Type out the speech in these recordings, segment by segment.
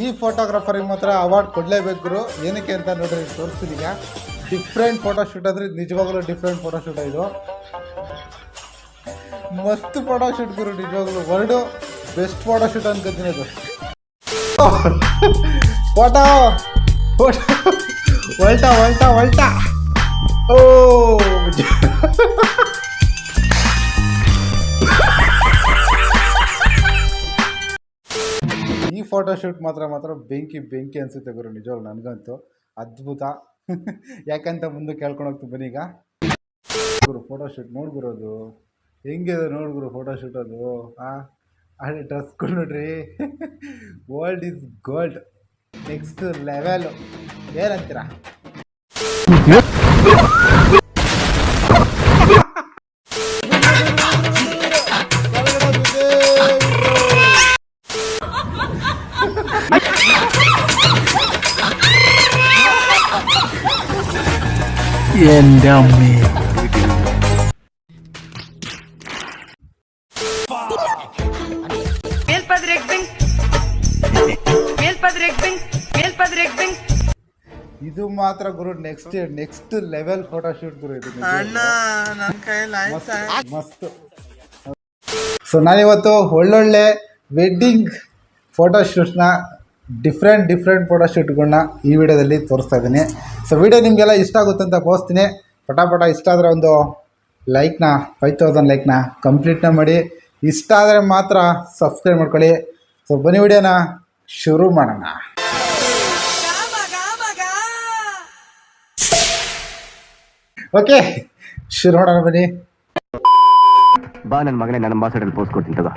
ಈ ಫೋಟೋಗ್ರಾಫರಿಗೆ ಮಾತ್ರ ಅವಾರ್ಡ್ ಕೊಡಲೇಬೇಕು ಗುರು. ಏನಕ್ಕೆ ಅಂತ ನೋಡ್ರಿ ತೋರಿಸ್ತೀನಿ. ಈಗ ಡಿಫ್ರೆಂಟ್ ಫೋಟೋಶೂಟ್ ಅಂದರೆ ನಿಜವಾಗ್ಲೂ ಡಿಫ್ರೆಂಟ್ ಫೋಟೋಶೂಟ್ ಇದು. ಮಸ್ತ್ ಫೋಟೋಶೂಟ್ ಗುರು, ನಿಜವಾಗ್ಲೂ ವರ್ಲ್ಡು ಬೆಸ್ಟ್ ಫೋಟೋಶೂಟ್ ಅನ್ಕೋತೀನಿ ಅದು. ಫೋಟೋ ಹೊಲ್ಟಾ ಹೊಲ್ಟಾ ಹೊಲ್ಟಾ. ಓ ಈ ಫೋಟೋಶೂಟ್ ಮಾತ್ರ ಬೆಂಕಿ ಅನಿಸುತ್ತೆ ಗುರು, ನಿಜವಾಗ್ಲು ನನಗಂತೂ ಅದ್ಭುತ. ಯಾಕಂತ ಮುಂದೆ ಕೇಳ್ಕೊಂಡು ಹೋಗ್ತೀನಿ ಬನ್ನಿ. ಈಗ ಗುರು ಫೋಟೋಶೂಟ್ ನೋಡ್ಗುರೋದು ಹೆಂಗಿದೆ ನೋಡ್ಗುರು ಫೋಟೋಶೂಟ್ ಅದು. ಅದೇ ಡ್ರೆಸ್ ಕೊಡು ನೋಡ್ರಿ. World is gold, next level. ಏನಂತೀರಾ? എൻ്റെ അമ്മേ. ಇದು ಮಾತ್ರ ಗುರು ನೆಕ್ಸ್ಟ್ ಲೆವೆಲ್ ಫೋಟೋಶೂಟ್ ಗುರು ಇದು. ಮಸ್ತ್. ಸೊ ನಾನಿವತ್ತು ಒಳ್ಳೊಳ್ಳೆ ವೆಡ್ಡಿಂಗ್ ಫೋಟೋಶೂಟ್ಸ್ನ ಡಿಫ್ರೆಂಟ್ ಫೋಟೋಶೂಟ್ಗಳನ್ನ ಈ ವಿಡಿಯೋದಲ್ಲಿ ತೋರಿಸ್ತಾ ಇದ್ದೀನಿ. ಸೊ ವಿಡಿಯೋ ನಿಮಗೆಲ್ಲ ಇಷ್ಟ ಆಗುತ್ತೆ ಅಂತ ಭಾವಿಸ್ತೀನಿ. ಪಟ ಇಷ್ಟ ಆದರೆ ಒಂದು ಲೈಕ್ನ 5000 ಲೈಕ್ನ ಕಂಪ್ಲೀಟ್ನ ಮಾಡಿ. ಇಷ್ಟ ಆದರೆ ಮಾತ್ರ ಸಬ್ಸ್ಕ್ರೈಬ್ ಮಾಡ್ಕೊಳ್ಳಿ. ಸೊ ಬನ್ನಿ ವಿಡಿಯೋನ ಶುರು ಮಾಡೋಣ. ಓಕೆ, ಶುರು ಮಾಡೋಣ ಬನ್ನಿ. ಬಾ ನನ್ನ ಮಗನೇ, ನನ್ನ ಅಂಬಾಸಡರ್ ಪೋಸ್ಟ್ ಕೊಡ್ತೀನಿ ತಗೋ.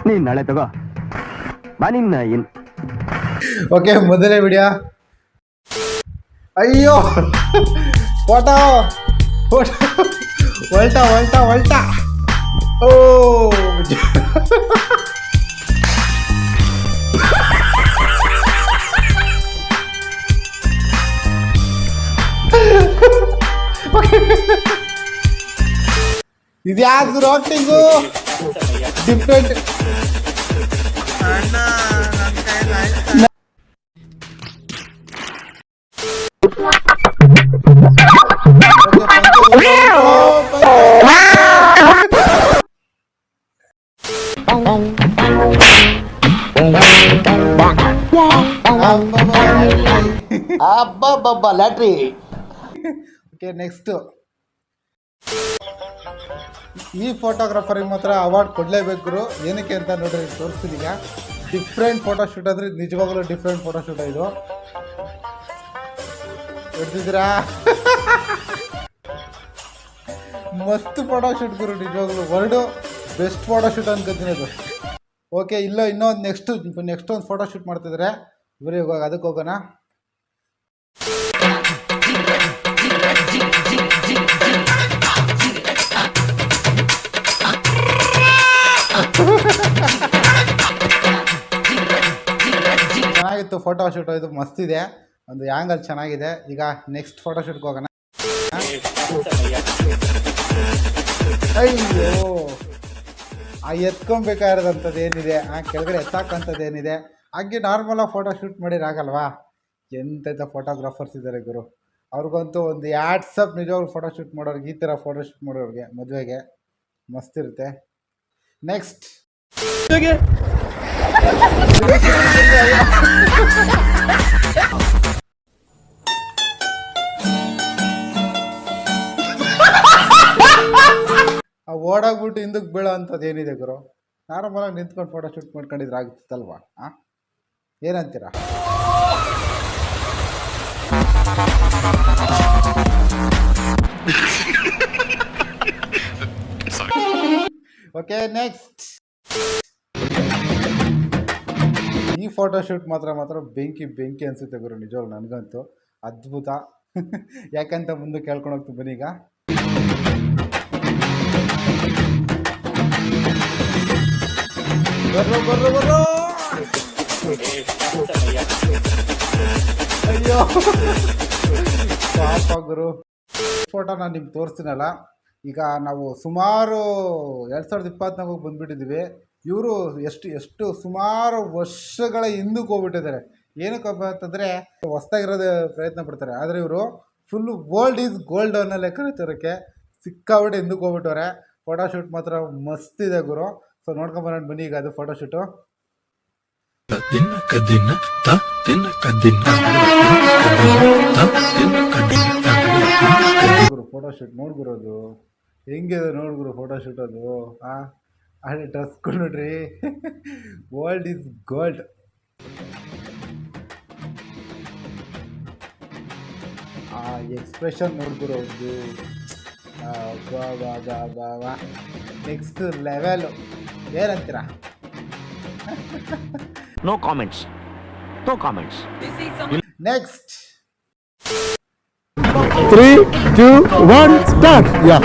ನೀನು ನಾಳೆ ತಗೋ ಬಾ. ನಿನ್ನ ಓಕೆ, ಮೊದಲನೇ ವಿಡಿಯೋ. ಅಯ್ಯೋ ಫೋಟೋ ಹೊಲ್ಟಾ. ಓ ಇದ್ಯಾವ್ದು ರಾಕ್ಟಿಂಗು ಡಿಫ್ರೆಂಟ್. ಅಬ್ಬಬ್ಬಬ್ಬ ಲ್ಯಾಟ್ರಿ. Okay, next. ಈ ಫೋಟೋಗ್ರಾಫರಿಗೆ ಮಾತ್ರ ಅವಾರ್ಡ್ ಕೊಡಲೇಬೇಕು ಗುರು. ಏನಕ್ಕೆ ಅಂತ ನೋಡ್ರಿ ತೋರಿಸ್ತೀನಿ. ಈಗ ಡಿಫ್ರೆಂಟ್ ಫೋಟೋಶೂಟ್ ಅಂದರೆ ನಿಜವಾಗ್ಲೂ ಡಿಫ್ರೆಂಟ್ ಫೋಟೋಶೂಟ್ ಇದು. ನೋಡ್ತಿದ್ದೀರಾ? ಮಸ್ತ್ ಫೋಟೋಶೂಟ್ ಗುರು, ನಿಜವಾಗ್ಲೂ ವರ್ಲ್ಡು ಬೆಸ್ಟ್ ಫೋಟೋಶೂಟ್ ಅನ್ಕೋತೀನಿ ಅದು. ಓಕೆ, ಇನ್ನೊಂದು ನೆಕ್ಸ್ಟ್ ಒಂದು ಫೋಟೋಶೂಟ್ ಮಾಡ್ತಿದ್ದಾರೆ. ಬರೀ ಇವಾಗ ಅದಕ್ಕೆ ಹೋಗೋಣ. ಚೆನ್ನಾಗಿತ್ತು ಫೋಟೋಶೂಟ್, ಇದು ಮಸ್ತ್ ಇದೆ, ಒಂದು ಆ್ಯಂಗಲ್ ಚೆನ್ನಾಗಿದೆ. ಈಗ ನೆಕ್ಸ್ಟ್ ಫೋಟೋಶೂಟ್ಗೆ ಹೋಗೋಣ. ಅಯ್ಯೋ, ಆ ಎತ್ಕೊಬೇಕಾಗಿರೋದಂಥದ್ದು ಏನಿದೆ, ಕೆಳಗಡೆ ಎತ್ತಾಕಂಥದ್ದು ಏನಿದೆ, ಹಾಗೆ ನಾರ್ಮಲಾಗಿ ಫೋಟೋಶೂಟ್ ಮಾಡಿರಾಗಲ್ವಾ? ಎಂತೆಂಥ ಫೋಟೋಗ್ರಾಫರ್ಸ್ ಇದ್ದಾರೆ ಗುರು. ಅವ್ರಿಗಂತೂ ಒಂದು ವಾಟ್ಸಪ್. ನಿಜವಾಗ್ಲೂ ಫೋಟೋಶೂಟ್ ಮಾಡೋರಿಗೆ, ಈ ಥರ ಫೋಟೋಶೂಟ್ ಮಾಡೋರಿಗೆ ಮದುವೆಗೆ ಮಸ್ತ್ ಇರುತ್ತೆ. ನೆಕ್ಸ್ಟ್ ಓಡಾಗ್ಬಿಟ್ಟು ಹಿಂದಕ್ಕೆ ಬೀಳೋ ಅಂಥದ್ದು ಏನಿದೆ ಗುರು? ನಾರ್ಮಲಾಗಿ ನಿಂತ್ಕೊಂಡು ಫೋಟೋಶೂಟ್ ಮಾಡ್ಕೊಂಡಿದ್ರೆ ಆಗುತ್ತಲ್ವಾ? ಏನಂತೀರಾ? Okay, next. ಈ ಫೋಟೋಶೂಟ್ ಮಾತ್ರ ಬೆಂಕಿ ಅನಿಸುತ್ತೆ ಗುರು, ನಿಜವಾಗ್ಲು ನನಗಂತೂ ಅದ್ಭುತ. ಯಾಕಂತ ಮುಂದೆ ಕೇಳ್ಕೊಂಡು ಹೋಗ್ತೀನಿ ಬನ್ನಿ. ಈಗ ಬರ್ರೋ. ಅಯ್ಯೋ ಪಾಪ ಗುರು. ಫೋಟೋ ನಾನು ನಿಮ್ಗೆ ತೋರಿಸ್ತೀನಲ್ಲ. ಈಗ ನಾವು ಸುಮಾರು 2024 ಬಂದುಬಿಟ್ಟಿದ್ದೀವಿ. ಇವರು ಎಷ್ಟು ಸುಮಾರು ವರ್ಷಗಳ ಹಿಂದಕ್ಕೆ ಹೋಗ್ಬಿಟ್ಟಿದ್ದಾರೆ. ಏನಕ್ಕಪ್ಪ ಅಂತಂದರೆ ಹೊಸ್ದಾಗಿರೋದು ಪ್ರಯತ್ನ ಪಡ್ತಾರೆ. ಆದರೆ ಇವರು ಫುಲ್ಲು ಗೋಲ್ಡ್ ಈಸ್ ಗೋಲ್ಡ್ ಅನ್ನೋ ಲೆಕ್ಕಾಚಾರಕ್ಕೆ ಸಿಕ್ಕಾಬಿಟ್ಟು ಹಿಂದಕ್ಕೆ ಹೋಗ್ಬಿಟ್ಟವ್ರೆ. ಫೋಟೋಶೂಟ್ ಮಾತ್ರ ಮಸ್ತ್ ಇದೆ ಗುರು. ಸೊ ನೋಡ್ಕೊಂಬರೋಣ ಬನ್ನಿ ಈಗ ಅದು ಫೋಟೋಶೂಟು. ಗುರು ಫೋಟೋಶೂಟ್ ನೋಡ್ಗುರು, ಅದು ಹೆಂಗಿದೆ ನೋಡ್ಗುರು ಫೋಟೋಶೂಟ್. ಅದು ಅದೇ ಡ್ರೆಸ್ ನೋಡ್ರಿ, ಗೋಲ್ಡ್ ಈಸ್ ಗೋಲ್ಡ್. ಆ ಎಕ್ಸ್ಪ್ರೆಷನ್ ನೋಡ್ಗುರು ಅದು ನೆಕ್ಸ್ಟ್ ಲೆವೆಲು. ಏನಂತೀರಾ? No comments, no comments. Next 3, 2, 1, start. Yeah.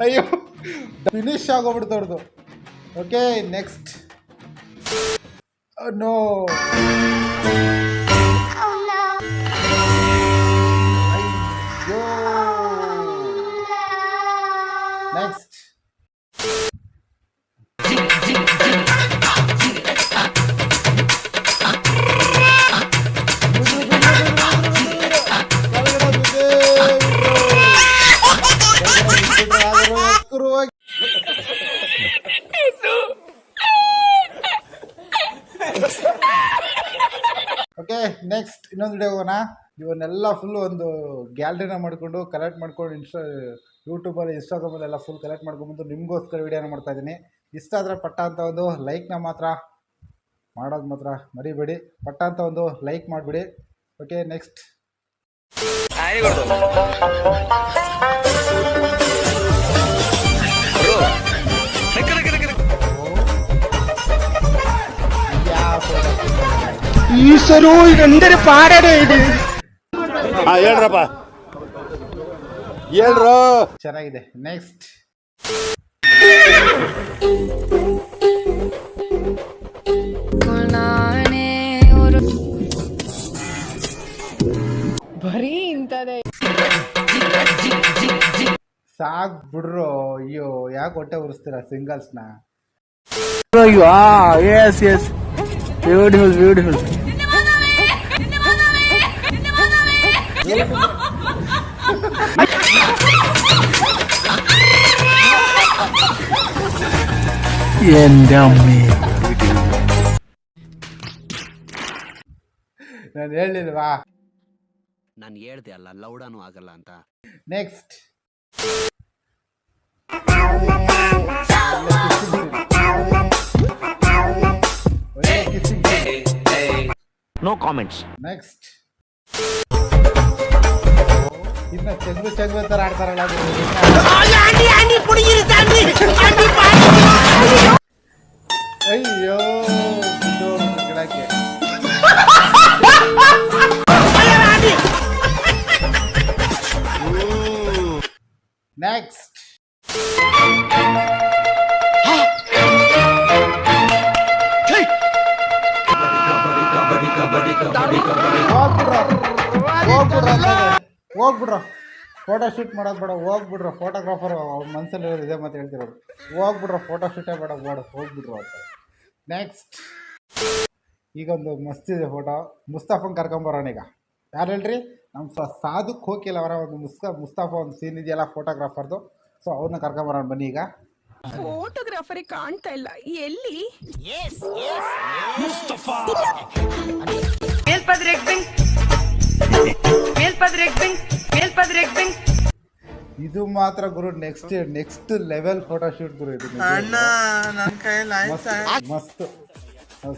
ಅಯ್ಯೋ ಫಿನಿಶ್ ಆಗೋಗ್ಬಿಡ್ತವ್ರದ್ದು. Okay next. ನೋ ಅಯ್ಯೋ ನೆಕ್ಸ್ಟ್. ಓಕೆ ನೆಕ್ಸ್ಟ್ ಇನ್ನೊಂದು ವಿಡಿಯೋ ಹೋಗೋಣ. ಇವನ್ನೆಲ್ಲ ಫುಲ್ಲು ಒಂದು ಗ್ಯಾಲರಿನ ಮಾಡಿಕೊಂಡು ಕಲೆಕ್ಟ್ ಮಾಡ್ಕೊಂಡು ಯೂಟ್ಯೂಬಲ್ಲಿ ಇನ್ಸ್ಟಾಗ್ರಾಮಲ್ಲೆಲ್ಲ ಫುಲ್ ಕಲೆಕ್ಟ್ ಮಾಡ್ಕೊಂಡ್ಬಂದು ನಿಮಗೋಸ್ಕರ ವಿಡಿಯೋನ ಮಾಡ್ತಾಯಿದ್ದೀನಿ. ಇಷ್ಟ ಆದರೆ ಪಟ್ಟ ಅಂತ ಒಂದು ಲೈಕ್ನ ಮಾತ್ರ ಮಾಡೋದು ಮಾತ್ರ ಮರಿಬೇಡಿ. ಪಟ್ಟ ಅಂತ ಒಂದು ಲೈಕ್ ಮಾಡಿಬಿಡಿ. Okay next. ഈശ്വരോ ഇതെന്തൊരു പാടേ ഇത്. ಹೇಳ್ರಪ್ಪ ಹೇಳ್ರು. ಚೆನ್ನಾಗಿದೆ. ನೆಕ್ಸ್ಟ್. ಬರೀ ಇಂಥದೇ ಸಾಕ್ ಬಿಡ್ರು. ಅಯ್ಯೋ ಯಾಕೆ ಹೊಟ್ಟೆ ಉರಿಸ್ತೀರಾ ಸಿಂಗಲ್ಸ್ನ? Yes, yes. Beautiful, beautiful. എന്റെ അമ്മേ. ನಾನು ಹೇಳಿಲ್ವಾ? ನಾನು ಹೇಳ್ದೆ ಅಲ್ಲ ಲೌಡಾನು ಆಗಲ್ಲ ಅಂತ. ನೆಕ್ಸ್ಟ್. No comments. ನೆಕ್ಸ್ಟ್. ಇನ್ನ ಚೆಂಗು ತರ ಆಡ್ತಾರಲ್ಲ ಅದು. ಅಯ್ಯೋ ಗಿಡಕ್ಕೆ. ನೆಕ್ಸ್ಟ್. ಹೋಗ್ಬಿಡ್ರ ಫೋಟೋ ಶೂಟ್ ಮಾಡೋದು ಬೇಡ, ಹೋಗ್ಬಿಡ್ರ ಫೋಟೋಗ್ರಾಫರ್ ಅವ್ರ ಮನಸ್ಸಲ್ಲಿ ಇದೇ ಮಾತು ಹೇಳ್ತಿರೋದು. ಹೋಗ್ಬಿಡ್ರ ಫೋಟೋ ಶೂಟೇ ಬೇಡ ಹೋಗ್ಬಿಡ್ರು ಅಂತ. ನೆಕ್ಸ್ಟ್. ಈಗೊಂದು ಮಸ್ತಿದೆ ಫೋಟೋ. ಮುಸ್ತಫಂಗೆ ಕರ್ಕೊಂಬರೋಣ ಈಗ. ಯಾರು ಹೇಳ್ರಿ? ನಮ್ಮ ಸಾಧುಕ್ ಹೋಗಿಲ್ಲ ಅವರ ಒಂದು ಮುಸ್ತಫಾ ಒಂದು ಸೀನ್ ಇದೆಯಲ್ಲ ಫೋಟೋಗ್ರಾಫರ್ದು. ಸೊ ಅವ್ರನ್ನ ಕರ್ಕೊಂಬರೋಣ ಬನ್ನಿ ಈಗ. ಫೋಟೋಗ್ರಾಫರೇ ಕಾಣ್ತಾ ಇಲ್ಲ ಎಲ್ಲಿ. ಇದು ಮಾತ್ರ ಗುರು ನೆಕ್ಸ್ಟ್ ಲೆವೆಲ್ ಫೋಟೋ ಶೂಟ್ ಗುರು. ಇದು ಮಸ್ತ್.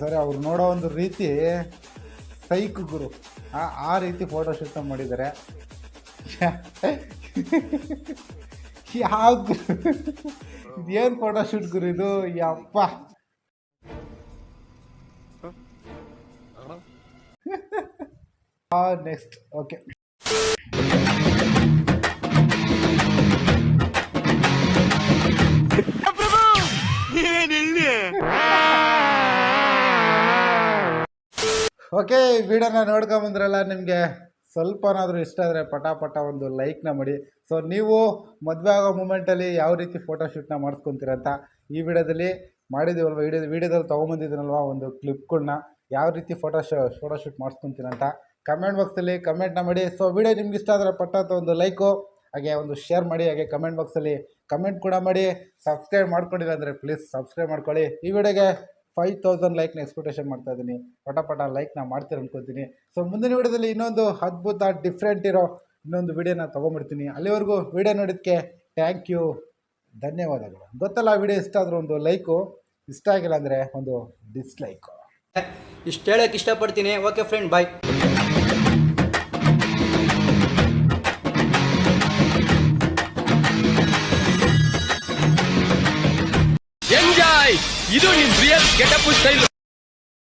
ಸರಿ ಅವ್ರು ನೋಡೋ ಒಂದು ರೀತಿ ಸೈಕ್ ಗುರು. ಆ ರೀತಿ ಫೋಟೋ ಶೂಟ್ ಮಾಡಿದ್ದಾರೆ. ಯಾವ ಇದೇನು ಫೋಟೋ ಶೂಟ್ ಗುರು ಇದು? ಯಪ್ಪ. ನೆಕ್ಸ್ಟ್. ಓಕೆ ಓಕೆ ವಿಡಿಯೋನ ನೋಡ್ಕೊಂಬಂದ್ರಲ್ಲ, ನಿಮಗೆ ಸ್ವಲ್ಪನಾದರೂ ಇಷ್ಟ ಆದರೆ ಪಟ ಒಂದು ಲೈಕ್ನ ಮಾಡಿ. ಸೊ ನೀವು ಮದುವೆ ಆಗೋ ಮೂಮೆಂಟಲ್ಲಿ ಯಾವ ರೀತಿ ಫೋಟೋಶೂಟ್ನ ಮಾಡಿಸ್ಕೊತೀರಂತ ಈ ವಿಡಿಯೋದಲ್ಲಿ ಮಾಡಿದ್ದೀವಲ್ವ, ವಿಡಿಯೋದಲ್ಲಿ ತೊಗೊಂಬಂದಿದ್ದೀನಲ್ವ ಒಂದು ಕ್ಲಿಪ್ಗಳನ್ನ ಯಾವ ರೀತಿ ಫೋಟೋಶೂಟ್ ಮಾಡಿಸ್ಕೊತೀರಂತ ಕಮೆಂಟ್ ಬಾಕ್ಸಲ್ಲಿ ಕಮೆಂಟ್ನ ಮಾಡಿ. ಸೊ ವಿಡಿಯೋ ನಿಮ್ಗೆ ಇಷ್ಟ ಆದರೆ ಪಟ್ಟ ಒಂದು ಲೈಕು, ಹಾಗೆ ಒಂದು ಶೇರ್ ಮಾಡಿ, ಹಾಗೆ ಕಮೆಂಟ್ ಬಾಕ್ಸಲ್ಲಿ ಕಮೆಂಟ್ ಕೂಡ ಮಾಡಿ. ಸಬ್ಸ್ಕ್ರೈಬ್ ಮಾಡ್ಕೊಂಡಿಲ್ಲ ಅಂದರೆ ಪ್ಲೀಸ್ ಸಬ್ಸ್ಕ್ರೈಬ್ ಮಾಡ್ಕೊಳ್ಳಿ. ಈ ವಿಡಿಯೋಗೆ 5000 ಲೈಕ್ನ ಎಕ್ಸ್ಪೆಕ್ಟೇಷನ್ ಮಾಡ್ತಾ ಇದ್ದೀನಿ. ಪಟ ಲೈಕ್ನ ಮಾಡ್ತೀರ ಅನ್ಕೋತೀನಿ. ಸೊ ಮುಂದಿನ ವಿಡಿಯೋದಲ್ಲಿ ಇನ್ನೊಂದು ಅದ್ಭುತ ಡಿಫ್ರೆಂಟ್ ಇರೋ ಇನ್ನೊಂದು ವಿಡಿಯೋನ ತೊಗೊಂಬಿಡ್ತೀನಿ. ಅಲ್ಲಿವರೆಗೂ ವಿಡಿಯೋ ನೋಡೋದಕ್ಕೆ ಥ್ಯಾಂಕ್ ಯು, ಧನ್ಯವಾದಗಳು. ಗೊತ್ತಲ್ಲ, ವಿಡಿಯೋ ಇಷ್ಟ ಆದರೂ ಒಂದು ಲೈಕು, ಇಷ್ಟ ಆಗಿಲ್ಲ ಅಂದರೆ ಒಂದು ಡಿಸ್ಲೈಕು. ಇಷ್ಟು ಹೇಳೋಕ್ಕೆ ಇಷ್ಟಪಡ್ತೀನಿ. ಓಕೆ ಫ್ರೆಂಡ್, ಬಾಯ್.